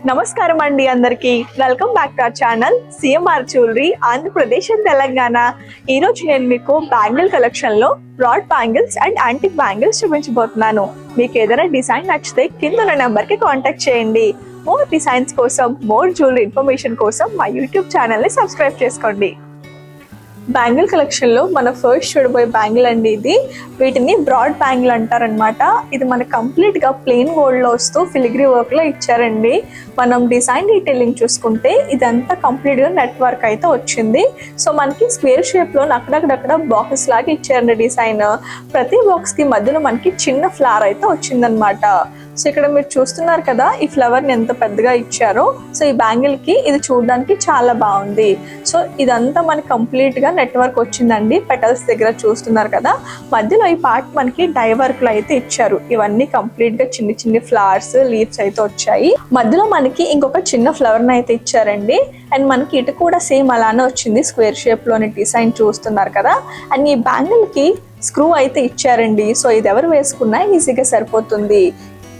నమస్కారం అండి అందరికి. Welcome back to our channel CMR jewellery Andhra Pradesh and Telangana. ఈ రోజు నేను మీకు బ్యాంగిల్ కలెక్షన్ లో broad bangles and antique bangles చూపించబోతున్నాను. మీకు ఏదైనా డిజైన్ నచ్చితే కింద ఉన్న నెంబర్ కి కాంటాక్ట్ చేయండి. మోర్ డిజైన్స్ కోసం, మోర్ జ్యువెలరీ ఇన్ఫర్మేషన్ కోసం మా యూట్యూబ్ ఛానల్ ని సబ్స్క్రైబ్ చేసుకోండి. బ్యాంగిల్ కలెక్షన్ లో మన ఫస్ట్ చూడబోయే బ్యాంగిల్ అండి ఇది. వీటిని బ్రాడ్ బ్యాంగిల్ అంటారనమాట. ఇది మన కంప్లీట్ గా ప్లెయిన్ గోల్డ్ లో వస్తూ ఫిలిగ్రీ వర్క్ లో ఇచ్చారండి. మనం డిజైన్ డీటెయిలింగ్ చూసుకుంటే ఇదంతా కంప్లీట్ గా నెట్ వర్క్ అయితే వచ్చింది. సో మనకి స్క్వేర్ షేప్ లో అక్కడక్కడ బాక్సెస్ లాగా ఇచ్చారండి డిజైన్. ప్రతి బాక్స్ కి మధ్యలో మనకి చిన్న ఫ్లవర్ అయితే వచ్చిందనమాట. సో ఇక్కడ మీరు చూస్తున్నారు కదా ఈ ఫ్లవర్ ని ఎంత పెద్దగా ఇచ్చారో. సో ఈ బ్యాంగిల్ కి ఇది చూడడానికి చాలా బాగుంది. సో ఇదంతా మనకి కంప్లీట్ గా నెట్ వర్క్ వచ్చిందండి. పెటల్స్ దగ్గర చూస్తున్నారు కదా, మధ్యలో ఈ పార్ట్ మనకి డై వర్క్ లో అయితే ఇచ్చారు. ఇవన్నీ కంప్లీట్ గా చిన్న చిన్న ఫ్లవర్స్, లీవ్స్ అయితే వచ్చాయి. మధ్యలో మనకి ఇంకొక చిన్న ఫ్లవర్ ని అయితే ఇచ్చారండి. అండ్ మనకి ఇటు కూడా సేమ్ అలానే వచ్చింది, స్క్వేర్ షేప్ లోని డిజైన్ చూస్తున్నారు కదా. అండ్ ఈ బ్యాంగిల్ కి స్క్రూ అయితే ఇచ్చారండి. సో ఇది ఎవరు వేసుకున్నా ఈజీగా సరిపోతుంది.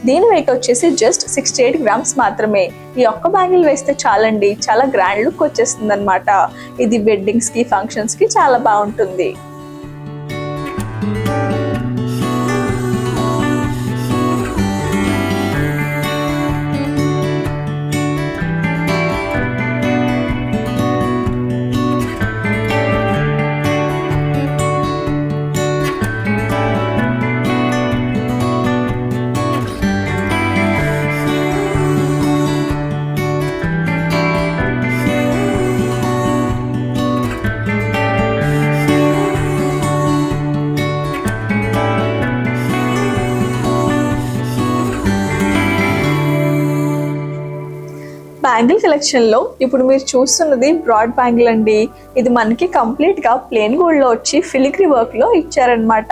దీని వెయిట్ వచ్చేసి జస్ట్ 68 గ్రామ్స్ మాత్రమే. ఈ ఒక్క బ్యాంగిల్ వేస్తే చాలండి, చాలా గ్రాండ్ లుక్ వచ్చేస్తుంది అనమాట. ఇది వెడ్డింగ్స్ కి, ఫంక్షన్స్ కి చాలా బాగుంటుంది. బ్యాంగిల్ కలెక్షన్ లో ఇప్పుడు మీరు చూస్తున్నది బ్రాడ్ బ్యాంగిల్ అండి. ఇది మనకి కంప్లీట్ గా ప్లెయిన్ గోల్డ్ లో వచ్చి ఫిలిగ్రీ వర్క్ లో ఇచ్చారనమాట.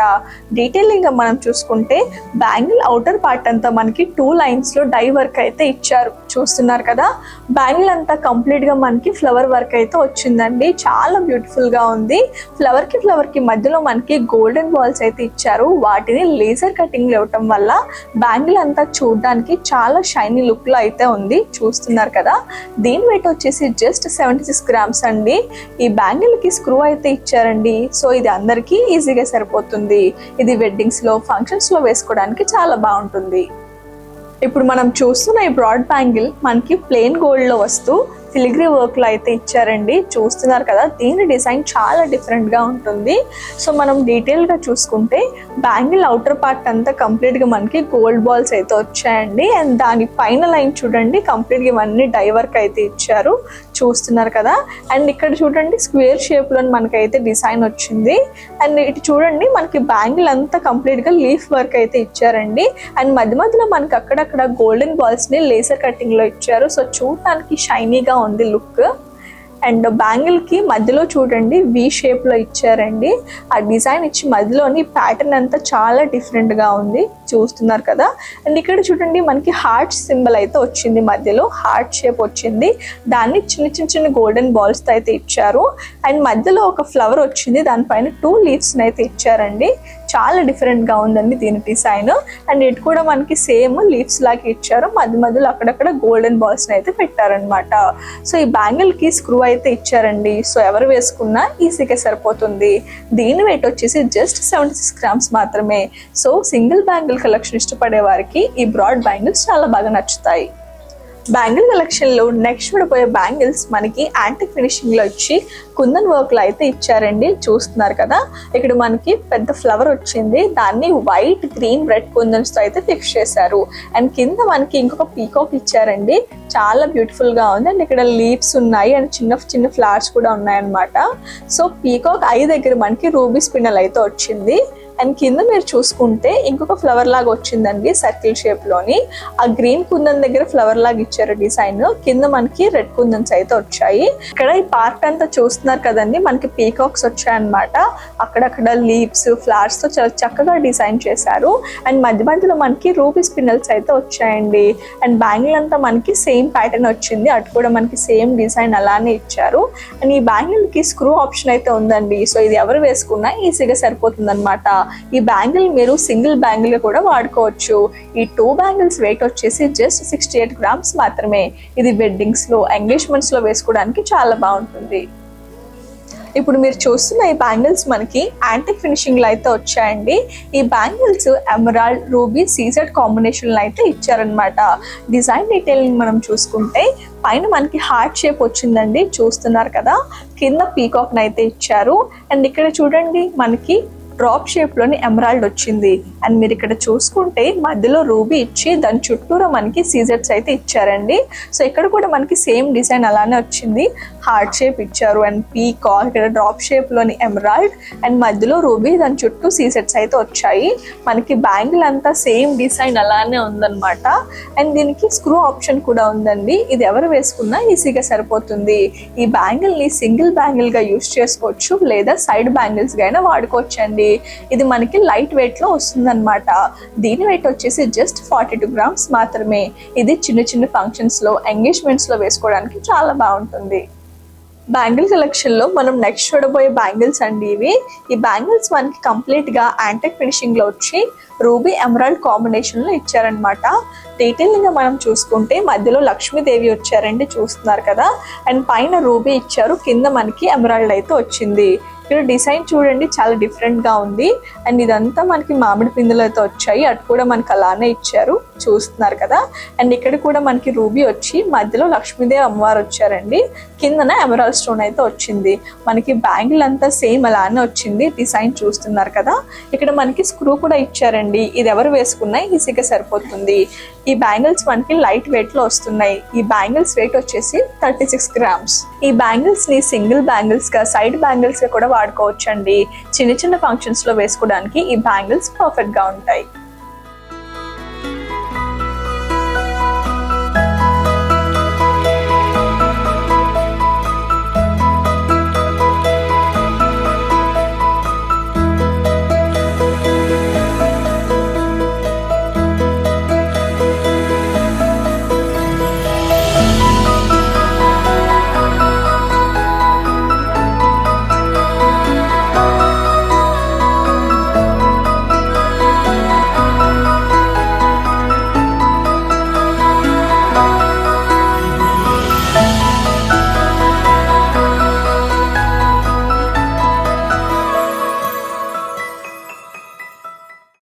డీటెయిలింగ్ గా మనం చూసుకుంటే బ్యాంగిల్ అవుటర్ పార్ట్ అంతా మనకి 2 లైన్స్ లో డై వర్క్ అయితే ఇచ్చారు. చూస్తున్నారు కదా, బ్యాంగిల్ అంతా కంప్లీట్ గా మనకి ఫ్లవర్ వర్క్ అయితే వచ్చిందండి. చాలా బ్యూటిఫుల్ గా ఉంది. ఫ్లవర్ కి మధ్యలో మనకి గోల్డెన్ బాల్స్ అయితే ఇచ్చారు. వాటిని లేజర్ కటింగ్ ఇవ్వటం వల్ల బ్యాంగిల్ అంతా చూడడానికి చాలా షైనీ లుక్ లో అయితే ఉంది. చూస్తున్నారు కదా, దీని వెయిట్ వచ్చేసి జస్ట్ 76 గ్రామ్స్ అండి. ఈ బ్యాంగిల్ కి స్క్రూ అయితే ఇచ్చారండి. సో ఇది అందరికీ ఈజీగా సరిపోతుంది. ఇది వెడ్డింగ్స్ లో, ఫంక్షన్స్ లో వేసుకోవడానికి చాలా బాగుంటుంది. ఇప్పుడు మనం చూస్తున్న ఈ బ్రాడ్ బ్యాంగిల్ మనకి ప్లెయిన్ గోల్డ్ లో వస్తూ ఫిలిగ్రీ వర్క్ లో అయితే ఇచ్చారండి. చూస్తున్నారు కదా, దీని డిజైన్ చాలా డిఫరెంట్ గా ఉంటుంది. సో మనం డీటెయిల్ గా చూసుకుంటే బ్యాంగిల్ అవుటర్ పార్ట్ అంతా కంప్లీట్ గా మనకి గోల్డ్ బాల్స్ అయితే వచ్చాయండి. అండ్ దాని పైన లైన్ చూడండి, కంప్లీట్ గా ఇవన్నీ డై వర్క్ అయితే ఇచ్చారు. చూస్తున్నారు కదా, అండ్ ఇక్కడ చూడండి స్క్వేర్ షేప్ లో మనకైతే డిజైన్ వచ్చింది. అండ్ ఇటు చూడండి మనకి బ్యాంగిల్ అంతా కంప్లీట్ గా లీఫ్ వర్క్ అయితే ఇచ్చారండి. అండ్ మధ్యలో మనకి అక్కడక్కడ గోల్డెన్ బాల్స్ ని లేజర్ కటింగ్ లో ఇచ్చారు. సో చూడటానికి షైనీగా ఉంది లుక్. అండ్ బ్యాంగిల్ కి మధ్యలో చూడండి వి షేప్ లో ఇచ్చారండి. ఆ డిజైన్ ఇచ్చి మధ్యలోని ప్యాటర్న్ అంతా చాలా డిఫరెంట్ గా ఉంది. చూస్తున్నారు కదా, అండ్ ఇక్కడ చూడండి మనకి హార్ట్ సింబల్ అయితే వచ్చింది, మధ్యలో హార్ట్ షేప్ వచ్చింది. దాన్ని చిన్న గోల్డెన్ బాల్స్ తో అయితే ఇచ్చారు. అండ్ మధ్యలో ఒక ఫ్లవర్ వచ్చింది, దానిపైన 2 లీవ్స్ అయితే ఇచ్చారండి. చాలా డిఫరెంట్ గా ఉందండి దీని డిజైన్. అండ్ ఇటు కూడా మనకి సేమ్ లీవ్స్ లాగా ఇచ్చారు. మధ్యలో అక్కడక్కడ గోల్డెన్ బాల్స్ అయితే పెట్టారనమాట. సో ఈ బ్యాంగిల్ కి స్క్రూ అయితే ఇచ్చారండి. సో ఎవరు వేసుకున్నా ఈజీగా సరిపోతుంది. దీని వెయిట్ వచ్చేసి జస్ట్ 76 గ్రామ్స్ మాత్రమే. సో సింగిల్ బ్యాంగిల్ కలెక్షన్ ఇష్టపడే వారికి ఈ బ్రాడ్ బ్యాంగిల్స్ చాలా బాగా నచ్చుతాయి. బ్యాంగిల్ కలెక్షన్ లో నెక్స్ట్ చూడబోయే బ్యాంగిల్స్ మనకి యాంటిక్ ఫినిషింగ్ లో వచ్చి కుందన్ వర్క్ లో అయితే ఇచ్చారండి. చూస్తున్నారు కదా, ఇక్కడ మనకి పెద్ద ఫ్లవర్ వచ్చింది. దాన్ని వైట్, గ్రీన్, రెడ్ కుందన్స్ తో అయితే ఫిక్స్ చేశారు. అండ్ కింద మనకి ఇంకొక పీకాక్ ఇచ్చారండి. చాలా బ్యూటిఫుల్ గా ఉంది. అండ్ ఇక్కడ లీవ్స్ ఉన్నాయి అండ్ చిన్న ఫ్లవర్స్ కూడా ఉన్నాయన్నమాట. సో పీకాక్ ఐ దగ్గర మనకి రూబీ స్పిన్నల్ అయితే వచ్చింది. అండ్ కింద మీరు చూసుకుంటే ఇంకొక ఫ్లవర్ లాగా వచ్చిందండి సర్కిల్ షేప్ లోని. ఆ గ్రీన్ కుందన్ దగ్గర ఫ్లవర్ లాగా ఇచ్చారు డిజైన్. కింద మనకి రెడ్ కుందన్స్ అయితే వచ్చాయి. ఇక్కడ ఈ పార్ట్ అంతా చూస్తున్నారు కదండి, మనకి పీకాక్స్ వచ్చాయన్నమాట. అక్కడక్కడ లీవ్స్, ఫ్లవర్స్ తో చాలా చక్కగా డిజైన్ చేశారు. అండ్ మధ్యలో మనకి రూబీ స్పిన్నల్స్ అయితే వచ్చాయండి. అండ్ బ్యాంగిల్ అంతా మనకి సేమ్ ప్యాటర్న్ వచ్చింది. అటు కూడా మనకి సేమ్ డిజైన్ అలానే ఇచ్చారు. అండ్ ఈ బ్యాంగిల్ కి స్క్రూ ఆప్షన్ అయితే ఉందండి. సో ఇది ఎవరు వేసుకున్నా ఈజీగా సరిపోతుంది అనమాట. ఈ బ్యాంగిల్ మీరు సింగిల్ బ్యాంగిల్ గా కూడా వాడుకోవచ్చు. ఈ 2 బ్యాంగిల్స్ వెయిట్ వచ్చేసి జస్ట్ 68 గ్రామ్స్ మాత్రమే. ఇది వెడ్డింగ్స్ లో, ఎంగేజ్మెంట్స్ లో వేసుకోవడానికి చాలా బాగుంటుంది. ఇప్పుడు మీరు చూస్తున్న ఈ బ్యాంగిల్స్ మనకి యాంటిక్ ఫినిషింగ్ లో అయితే వచ్చాయండి. ఈ bangles emerald, ruby, CZ combination లో అయితే ఇచ్చారనమాట. డిజైన్ డీటెయిలింగ్ మనం చూసుకుంటే పైన మనకి హార్ట్ షేప్ వచ్చిందండి, చూస్తున్నారు కదా. కింద పీకాక్ అయితే ఇచ్చారు. అండ్ ఇక్కడ చూడండి మనకి డ్రాప్ షేప్ లోని ఎమరాల్డ్ వచ్చింది. అండ్ మీరు ఇక్కడ చూసుకుంటే మధ్యలో రూబీ ఇచ్చి దాని చుట్టూరా మనకి సీజెడ్స్ అయితే ఇచ్చారండి. సో ఇక్కడ కూడా మనకి సేమ్ డిజైన్ అలానే వచ్చింది. హార్ట్ షేప్ ఇచ్చారు అండ్ పీకాక్, ఇక్కడ డ్రాప్ షేప్ లోని ఎమరాల్డ్ అండ్ మధ్యలో రూబీ, దాని చుట్టూ సీజెడ్స్ అయితే వచ్చాయి. మనకి బ్యాంగిల్ అంతా సేమ్ డిజైన్ అలానే ఉందన్నమాట. అండ్ దీనికి స్క్రూ ఆప్షన్ కూడా ఉందండి. ఇది ఎవరు వేసుకున్నా ఈజీగా సరిపోతుంది. ఈ బ్యాంగిల్ ని సింగిల్ బ్యాంగిల్ గా యూజ్ చేసుకోవచ్చు లేదా సైడ్ బ్యాంగిల్స్ గా అయినా వాడుకోవచ్చు అండి. ఇది మనకి లైట్ వెయిట్ లో వస్తుంది అనమాట. దీని వెయిట్ వచ్చేసి జస్ట్ 42 గ్రామ్స్ మాత్రమే. ఇది చిన్న చిన్న ఫంక్షన్స్ లో, ఎంగేజ్మెంట్స్ లో వేసుకోవడానికి చాలా బాగుంటుంది. బ్యాంగిల్ కలెక్షన్ లో మనం నెక్స్ట్ చూడబోయే బ్యాంగిల్స్ అండి ఇవి. ఈ బ్యాంగిల్స్ మనకి కంప్లీట్ గా యాంటిక్ ఫినిషింగ్ లో వచ్చి రూబీ ఎమరాల్డ్ కాంబినేషన్ లో ఇచ్చారనమాట. డీటెయిలింగ్ గా మనం చూసుకుంటే మధ్యలో లక్ష్మీదేవి వచ్చారండి, చూస్తున్నారు కదా. అండ్ పైన రూబీ ఇచ్చారు, కింద మనకి ఎమరాల్డ్ అయితే వచ్చింది. ఇక్కడ డిజైన్ చూడండి చాలా డిఫరెంట్ గా ఉంది. అండ్ ఇదంతా మనకి మామిడి పిందులు అయితే వచ్చాయి, అటు కూడా మనకి అలానే ఇచ్చారు, చూస్తున్నారు కదా. అండ్ ఇక్కడ కూడా మనకి రూబీ వచ్చి మధ్యలో లక్ష్మీదేవి అమ్మవారు వచ్చారండి, కిందన ఎమరాల్డ్ స్టోన్ అయితే వచ్చింది. మనకి బ్యాంగిల్ అంతా సేమ్ అలానే వచ్చింది, డిజైన్ చూస్తున్నారు కదా. ఇక్కడ మనకి స్క్రూ కూడా ఇచ్చారండి, ఇది ఎవరు వేసుకున్నా ఈజీగా సరిపోతుంది. ఈ బ్యాంగిల్స్ మనకి లైట్ వెయిట్ లో వస్తున్నాయి. ఈ బ్యాంగిల్స్ వెయిట్ వచ్చేసి 36 గ్రామ్స్. ఈ బ్యాంగిల్స్ ని సింగిల్ బ్యాంగిల్స్ గా, సైడ్ బ్యాంగిల్స్ గా కూడా వాడుకోవచ్చు అండి. చిన్న చిన్న ఫంక్షన్స్ లో వేసుకోవడానికి ఈ బ్యాంగిల్స్ పర్ఫెక్ట్ గా ఉంటాయి.